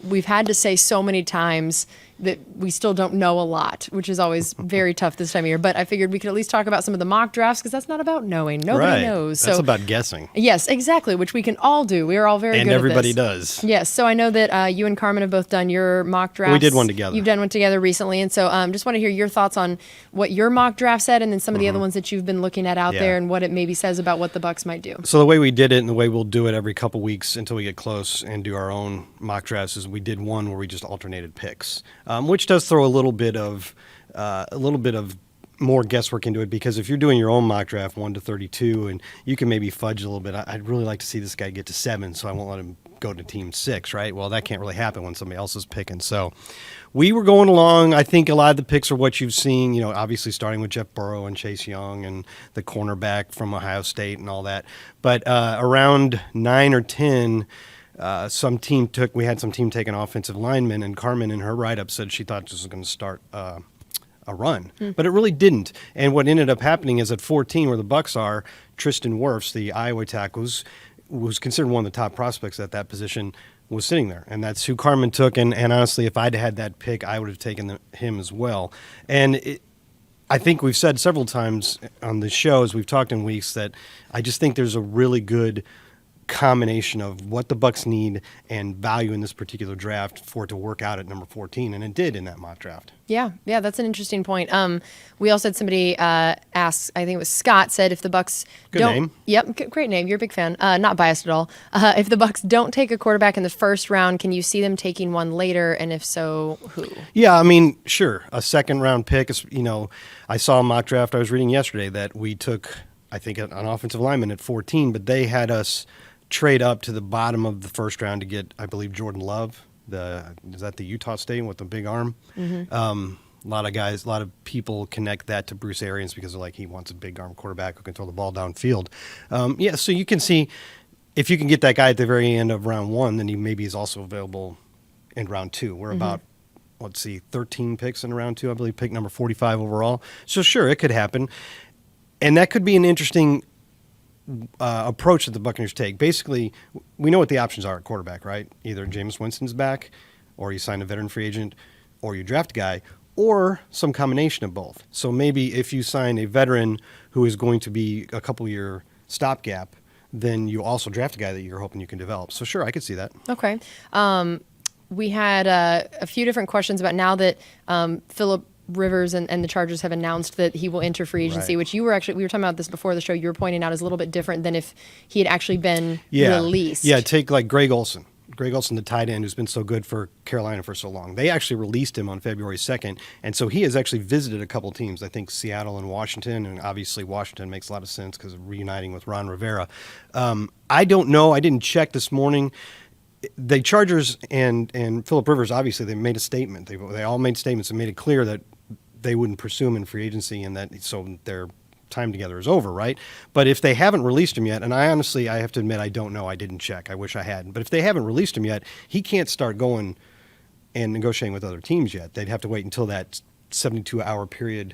we've had to say so many times that we still don't know a lot, which is always very tough this time of year. But I figured we could at least talk about some of the mock drafts, because that's not about knowing. Nobody knows. That's about guessing. Yes, exactly, which we can all do. We are all very good at this. And everybody does. Yes, so I know that you and Carmen have both done your mock drafts. We did one together. You've done one together recently, and so just want to hear your thoughts on what your mock draft said, and then some of the other ones that you've been looking at out there, and what it maybe says about what the Bucs might do. So the way we did it, and the way we'll do it every couple weeks until we get close and do our own mock drafts, is we did one where we just alternated picks, which does throw a little bit of more guesswork into it, because if you're doing your own mock draft 1 to 32, and you can maybe fudge a little bit, I'd really like to see this guy get to 7, so I won't let him go to team 6, right? Well, that can't really happen when somebody else is picking. So we were going along. I think a lot of the picks are what you've seen, obviously starting with Jeff Burrow and Chase Young and the cornerback from Ohio State and all that. But around 9 or 10, we had some team taking offensive linemen, and Carmen in her write-up said she thought this was going to start a run, but it really didn't. And what ended up happening is at 14, where the Bucs are, Tristan Wirfs, the Iowa tackle, was considered one of the top prospects at that position, was sitting there, and that's who Carmen took. And honestly, if I'd had that pick, I would have taken him as well. And I think we've said several times on the show, as we've talked in weeks, that I just think there's a really good combination of what the Bucs need and value in this particular draft for it to work out at number 14, and it did in that mock draft. Yeah, that's an interesting point. We also had somebody ask, I think it was Scott, said if the Bucs don't... name. Yep, great name. You're a big fan. Not biased at all. If the Bucs don't take a quarterback in the first round, can you see them taking one later, and if so, who? Yeah, I mean, sure. A second-round pick is, I saw a mock draft I was reading yesterday that we took, I think, an offensive lineman at 14, but they had us trade up to the bottom of the first round to get, I believe, Jordan Love. Is that the Utah State with the big arm? Mm-hmm. A lot of people connect that to Bruce Arians because they're like, he wants a big arm quarterback who can throw the ball downfield. So you can see if you can get that guy at the very end of round 1, then he maybe is also available in round 2. We're about 13 picks in round 2, I believe, pick number 45 overall. So sure, it could happen, and that could be an interesting approach that the Buccaneers take. Basically, we know what the options are at quarterback, right? Either Jameis Winston's back, or you sign a veteran free agent, or you draft a guy, or some combination of both. So maybe if you sign a veteran who is going to be a couple-year stopgap, then you also draft a guy that you're hoping you can develop. So sure, I could see that. Okay. We had a few different questions about now that Philip Rivers and the Chargers have announced that he will enter free agency, which we were talking about this before the show. You were pointing out is a little bit different than if he had actually been released. Yeah, take like Greg Olsen, the tight end who's been so good for Carolina for so long. They actually released him on February 2nd, and so he has actually visited a couple teams. I think Seattle and Washington, and obviously Washington makes a lot of sense because of reuniting with Ron Rivera. I don't know. I didn't check this morning. The Chargers and Philip Rivers, obviously, they made a statement. They all made statements and made it clear that they wouldn't pursue him in free agency, and that so their time together is over, right? But if they haven't released him yet, and I have to admit, I don't know. I didn't check. I wish I hadn't. But if they haven't released him yet, he can't start going and negotiating with other teams yet. They'd have to wait until that 72-hour period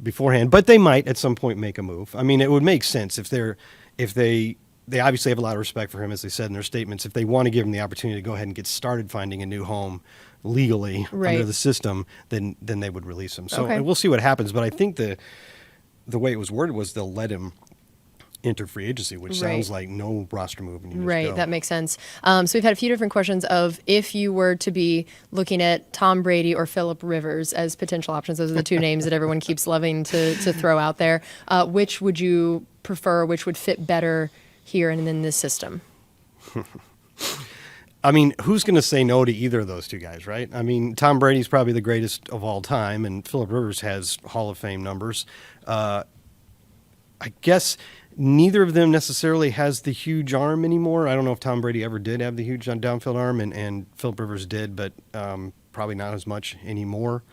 beforehand. But they might at some point make a move. I mean, it would make sense if they obviously have a lot of respect for him, as they said in their statements. If they want to give him the opportunity to go ahead and get started finding a new home legally under the system, then they would release him. So we'll see what happens. But I think the way it was worded was they'll let him enter free agency, which sounds like no roster move. And you that makes sense. So we've had a few different questions of if you were to be looking at Tom Brady or Philip Rivers as potential options. Those are the two names that everyone keeps loving to throw out there. Which would you prefer? Which would fit better here and in this system? I mean, who's going to say no to either of those two guys, right? I mean, Tom Brady's probably the greatest of all time, and Philip Rivers has Hall of Fame numbers. I guess neither of them necessarily has the huge arm anymore. I don't know if Tom Brady ever did have the huge downfield arm, and Philip Rivers did, but probably not as much anymore.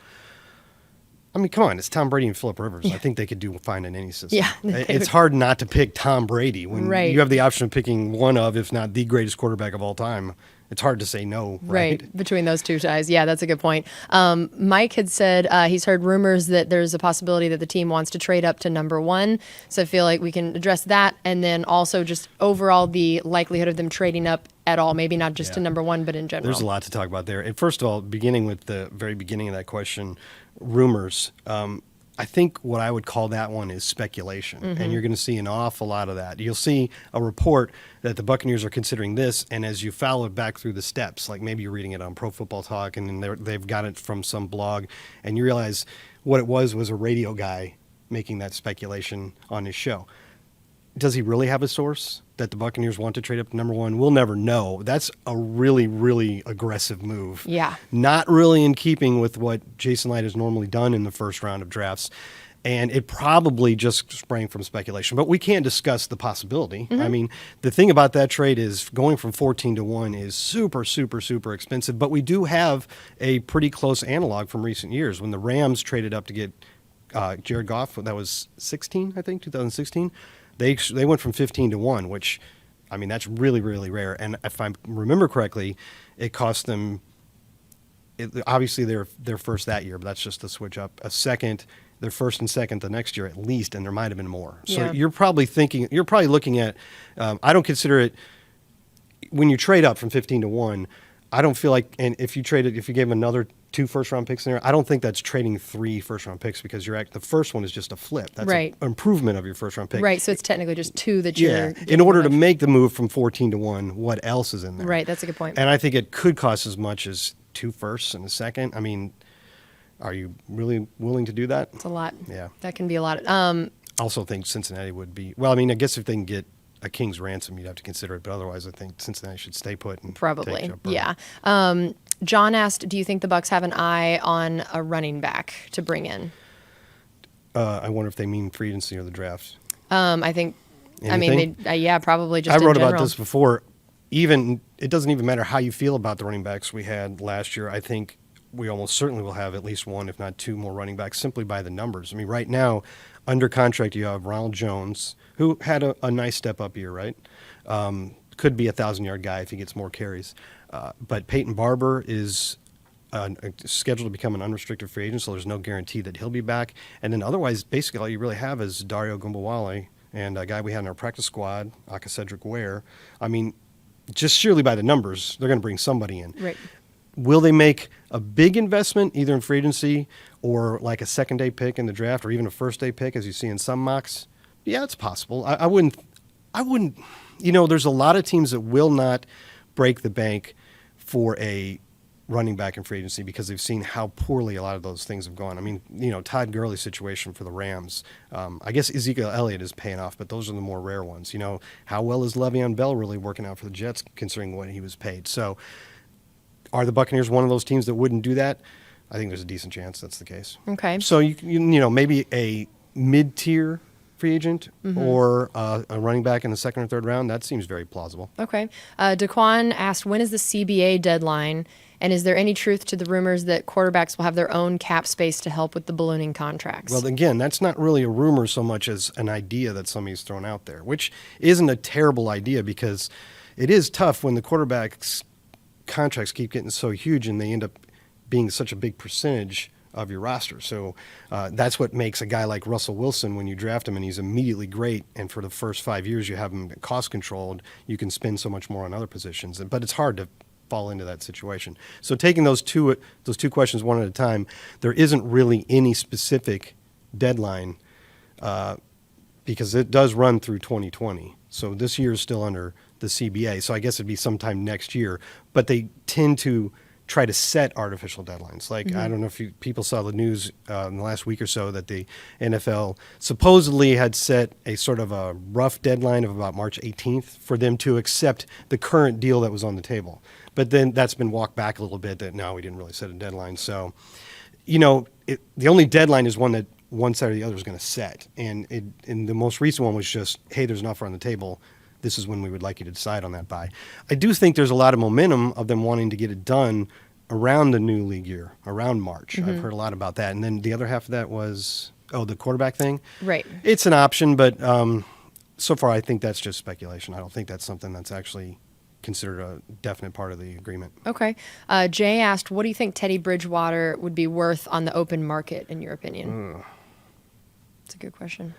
I mean, come on, it's Tom Brady and Philip Rivers. I think they could do fine in any system. Yeah, it's hard not to pick Tom Brady when you have the option of picking one of, if not the greatest quarterback of all time. it's hard to say no, Right, between those two guys. Yeah, that's a good point. Mike had said he's heard rumors that there's a possibility that the team wants to trade up to number 1. So I feel like we can address that. And then also just overall the likelihood of them trading up at all, maybe not just to number 1, but in general. There's a lot to talk about there. And first of all, beginning with the very beginning of that question, rumors. I think what I would call that one is speculation, and you're going to see an awful lot of that. You'll see a report that the Buccaneers are considering this, and as you follow it back through the steps, like maybe you're reading it on Pro Football Talk, and then they've got it from some blog, and you realize what it was a radio guy making that speculation on his show. Does he really have a source that the Buccaneers want to trade up to number 1? We'll never know. That's a really, really aggressive move. Yeah. Not really in keeping with what Jason Light has normally done in the first round of drafts. And it probably just sprang from speculation. But we can't discuss the possibility. I mean, the thing about that trade is going from 14 to 1 is super, super, super expensive. But we do have a pretty close analog from recent years. When the Rams traded up to get Jared Goff, that was 2016. They went from 15 to 1, which, I mean, that's really, really rare. And if I remember correctly, it cost them, obviously their first that year, but that's just the switch up. A second, their first and second the next year at least, and there might have been more. So you're probably looking at, I don't consider it, when you trade up from 15 to 1, I don't feel like, and if you gave another 2 first-round picks in there, I don't think that's trading 3 first-round picks because the first one is just a flip. That's an improvement of your first-round pick. Right, so it's technically just 2 that you're... in order to make the move from 14 to 1, what else is in there? Right, that's a good point. And I think it could cost as much as 2 firsts and a second. I mean, are you really willing to do that? It's a lot. Yeah. That can be a lot. Also think Cincinnati would be... Well, I mean, I guess if they can get a king's ransom, you'd have to consider it. But otherwise, I think Cincinnati should stay put. And probably, take yeah. John asked, do you think the Bucs have an eye on a running back to bring in? I wonder if they mean free agency or the draft. I think, Anything? Probably just I wrote in general. about this before. It doesn't even matter how you feel about the running backs we had last year. I think we almost certainly will have at least 1, if not 2 more running backs simply by the numbers. I mean, right now, under contract, you have Ronald Jones, who had a nice step-up year, right? Could be a 1,000-yard guy if he gets more carries. But Peyton Barber is scheduled to become an unrestricted free agent, so there's no guarantee that he'll be back. And then otherwise, basically, all you really have is Dario Gumbawale and a guy we had in our practice squad, Cedric Ware. I mean, just surely by the numbers, they're going to bring somebody in. Right. Will they make a big investment either in free agency or like a second-day pick in the draft or even a first-day pick, as you see in some mocks? Yeah, it's possible. I wouldn't. There's a lot of teams that will not break the bank for a running back in free agency because they've seen how poorly a lot of those things have gone. I mean, Todd Gurley's situation for the Rams. I guess Ezekiel Elliott is paying off, but those are the more rare ones. How well is Le'Veon Bell really working out for the Jets considering what he was paid? So are the Buccaneers one of those teams that wouldn't do that? I think there's a decent chance that's the case. Okay. So, maybe a mid-tier free agent or a running back in the second or third round, that seems very plausible. Okay. Daquan asked, when is the CBA deadline? And is there any truth to the rumors that quarterbacks will have their own cap space to help with the ballooning contracts? Well, again, that's not really a rumor so much as an idea that somebody's thrown out there, which isn't a terrible idea because it is tough when the quarterbacks' contracts keep getting so huge and they end up being such a big percentage of your roster. So that's what makes a guy like Russell Wilson, when you draft him and he's immediately great, and for the first 5 years you have him cost controlled, you can spend so much more on other positions. But it's hard to fall into that situation. So taking those two questions one at a time, there isn't really any specific deadline because it does run through 2020. So this year is still under the CBA. So I guess it'd be sometime next year. But they tend to try to set artificial deadlines. Like, I don't know if people saw the news in the last week or so that the NFL supposedly had set a sort of a rough deadline of about March 18th for them to accept the current deal that was on the table. But then that's been walked back a little bit that, no, we didn't really set a deadline. So, the only deadline is one that one side or the other is going to set. And the most recent one was just, hey, there's an offer on the table. This is when we would like you to decide on that buy. I do think there's a lot of momentum of them wanting to get it done around the new league year, around March. I've heard a lot about that. And then the other half of that was, the quarterback thing. Right. It's an option, but so far I think that's just speculation. I don't think that's something that's actually considered a definite part of the agreement. Okay. Jay asked, what do you think Teddy Bridgewater would be worth on the open market, in your opinion? It's a good question.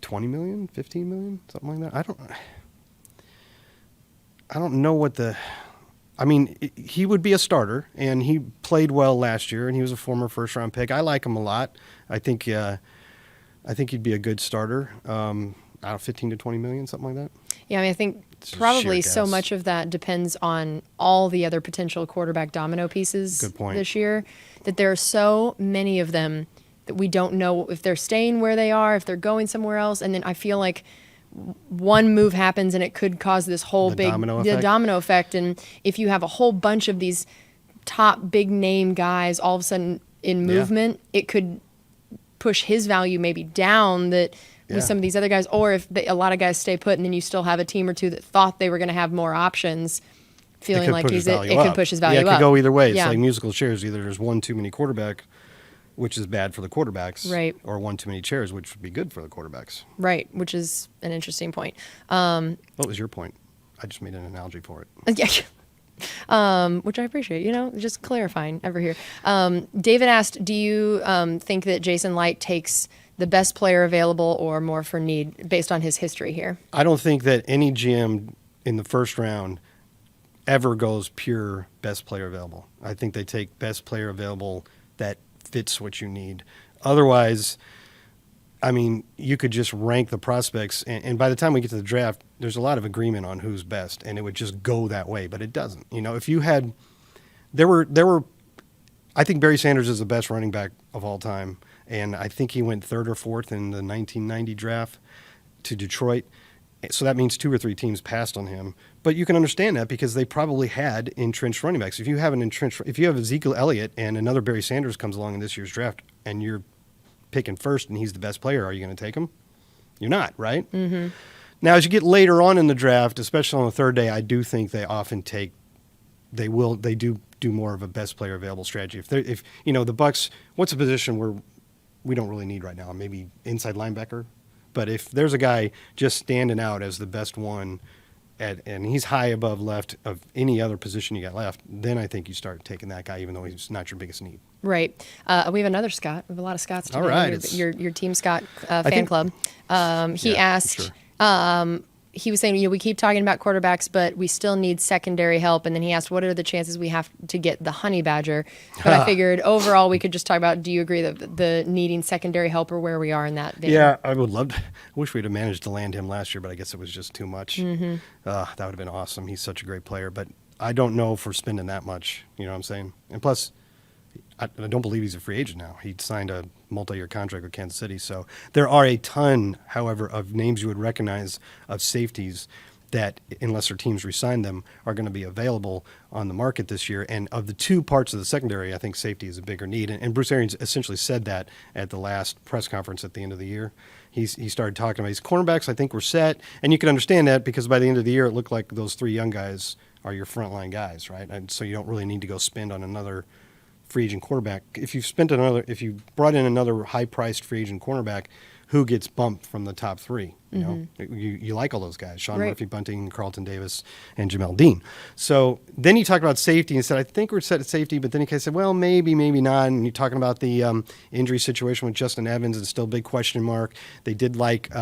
20 million, 15 million, something like that. I don't know what he would be a starter, and he played well last year, and he was a former first-round pick. I like him a lot. I think he'd be a good starter. 15 to 20 million, something like that. Yeah, I mean, I think It's probably sheer so guess. much of that depends on all the other potential quarterback domino pieces Good point. this year, that there are so many of them that we don't know if they're staying where they are, if they're going somewhere else. And then I feel like one move happens and it could cause this whole The big domino effect. And if you have a whole bunch of these top big name guys all of a sudden in movement, it could push his value maybe down with some of these other guys, or if a lot of guys stay put and then you still have a team or two that thought they were going to have more options, feeling like it could push his value up. Yeah, it could go either way. It's Yeah. like musical chairs. Either there's one too many quarterback, which is bad for the quarterbacks, Right. or one too many chairs, which would be good for the quarterbacks. Right, which is an interesting point. What was your point? I just made an analogy for it. Yeah. Which I appreciate, just clarifying over here. David asked, do you think that Jason Light takes the best player available or more for need based on his history here? I don't think that any GM in the first round ever goes pure best player available. I think they take best player available that fits what you need. Otherwise, I mean, you could just rank the prospects, and by the time we get to the draft, there's a lot of agreement on who's best, and it would just go that way, but it doesn't. If you had, there were, I think Barry Sanders is the best running back of all time, and I think he went third or fourth in the 1990 draft to Detroit. So that means 2 or 3 teams passed on him. But you can understand that because they probably had entrenched running backs. If you have Ezekiel Elliott and another Barry Sanders comes along in this year's draft and you're picking first and he's the best player, are you going to take him? You're not, right? Mm-hmm. Now, as you get later on in the draft, especially on the third day, I do think they often they do more of a best player available strategy. If the Bucs, what's a position where we don't really need right now? Maybe inside linebacker. But if there's a guy just standing out as the best one, and he's high above left of any other position you got left, then I think you start taking that guy, even though he's not your biggest need. Right. We have another Scott. We have a lot of Scotts today. All right. Your Team Scott fan club. He asked, he was saying, we keep talking about quarterbacks, but we still need secondary help. And then he asked, what are the chances we have to get the honey badger? But I figured overall we could just talk about, do you agree that the needing secondary help or where we are in that vein? Yeah, I would love to. I wish we'd have managed to land him last year, but I guess it was just too much. Mm-hmm. That would have been awesome. He's such a great player, but I don't know if we're spending that much. You know what I'm saying? And plus, I don't believe he's a free agent now. He signed a multi-year contract with Kansas City. So there are a ton, however, of names you would recognize of safeties that, unless their teams re-sign them, are going to be available on the market this year. And of the two parts of the secondary, I think safety is a bigger need. And Bruce Arians essentially said that at the last press conference at the end of the year. He started talking about his cornerbacks. I think we're set. And you can understand that because by the end of the year, it looked like those 3 young guys are your frontline guys, right? And so you don't really need to go spend on another free agent quarterback. If you brought in another high-priced free agent cornerback, who gets bumped from the top 3? You like all those guys: Sean Murphy, Bunting, Carlton Davis, and Jamel Dean. So then you talk about safety and said, I think we're set at safety, but then he kind of said, well, maybe not. And you're talking about the injury situation with Justin Evans. It's still a big question mark. They did like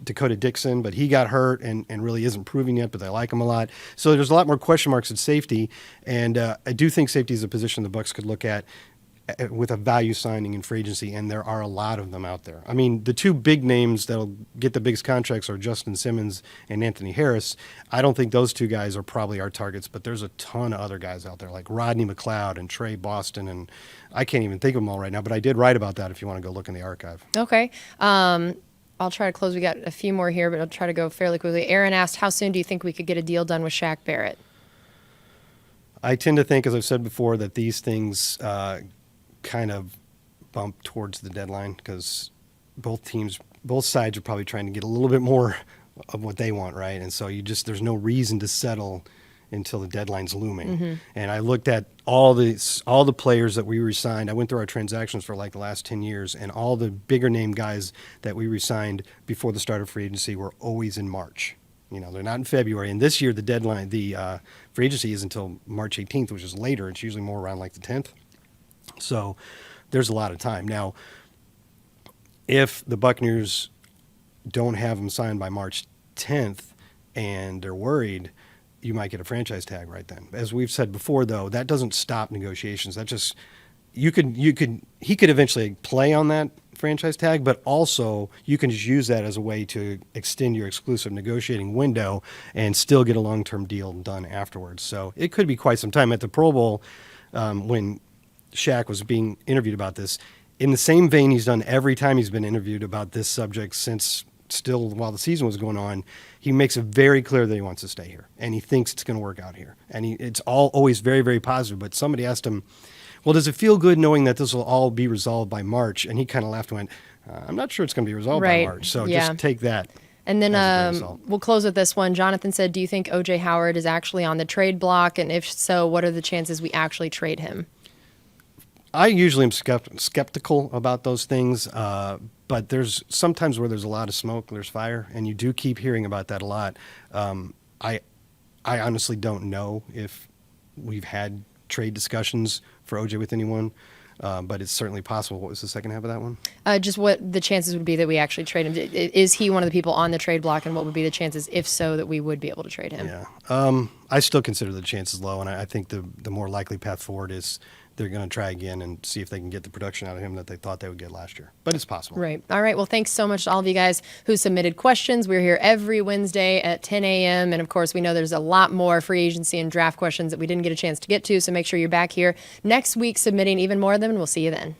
Dakota Dixon, but he got hurt and really isn't proving yet, but they like him a lot. So there's a lot more question marks at safety, and I do think safety is a position the Bucs could look at with a value signing in free agency, and there are a lot of them out there. I mean, the 2 big names that'll get the biggest contracts are Justin Simmons and Anthony Harris. I don't think those 2 guys are probably our targets, but there's a ton of other guys out there like Rodney McLeod and Trey Boston, and I can't even think of them all right now, but I did write about that if you want to go look in the archive. Okay. I'll try to close. We got a few more here, but I'll try to go fairly quickly. Aaron asked, how soon do you think we could get a deal done with Shaq Barrett? I tend to think, as I've said before, that these things kind of bump towards the deadline because both sides are probably trying to get a little bit more of what they want, right? And so there's no reason to settle until the deadline's looming. Mm-hmm. And I looked at all the players that we re-signed. I went through our transactions for like the last 10 years, and all the bigger name guys that we re-signed before the start of free agency were always in March. They're not in February. And this year, the deadline, the free agency is until March 18th, which is later. It's usually more around like the 10th. So there's a lot of time. Now, if the Buccaneers don't have him signed by March 10th and they're worried, you might get a franchise tag right then. As we've said before, though, that doesn't stop negotiations. That just he could eventually play on that franchise tag, but also you can just use that as a way to extend your exclusive negotiating window and still get a long-term deal done afterwards. So it could be quite some time. At the Pro Bowl, when Shaq was being interviewed about this, in the same vein he's done every time he's been interviewed about this subject since still while the season was going on, he makes it very clear that he wants to stay here and he thinks it's going to work out here. And it's always very, very positive. But somebody asked him, well, does it feel good knowing that this will all be resolved by March? And he kind of laughed and went, I'm not sure it's going to be resolved by March. So just take that. And then we'll close with this one. Jonathan said, do you think O.J. Howard is actually on the trade block? And if so, what are the chances we actually trade him? I usually am skeptical about those things, but there's sometimes where there's a lot of smoke, there's fire, and you do keep hearing about that a lot. I honestly don't know if we've had trade discussions for OJ with anyone, but it's certainly possible. What was the second half of that one? Just what the chances would be that we actually trade him. Is he one of the people on the trade block, and what would be the chances, if so, that we would be able to trade him? Yeah, I still consider the chances low, and I think the more likely path forward is they're going to try again and see if they can get the production out of him that they thought they would get last year. But it's possible. Right. All right. Well, thanks so much to all of you guys who submitted questions. We're here every Wednesday at 10 a.m. And, of course, we know there's a lot more free agency and draft questions that we didn't get a chance to get to. So make sure you're back here next week submitting even more of them, and we'll see you then.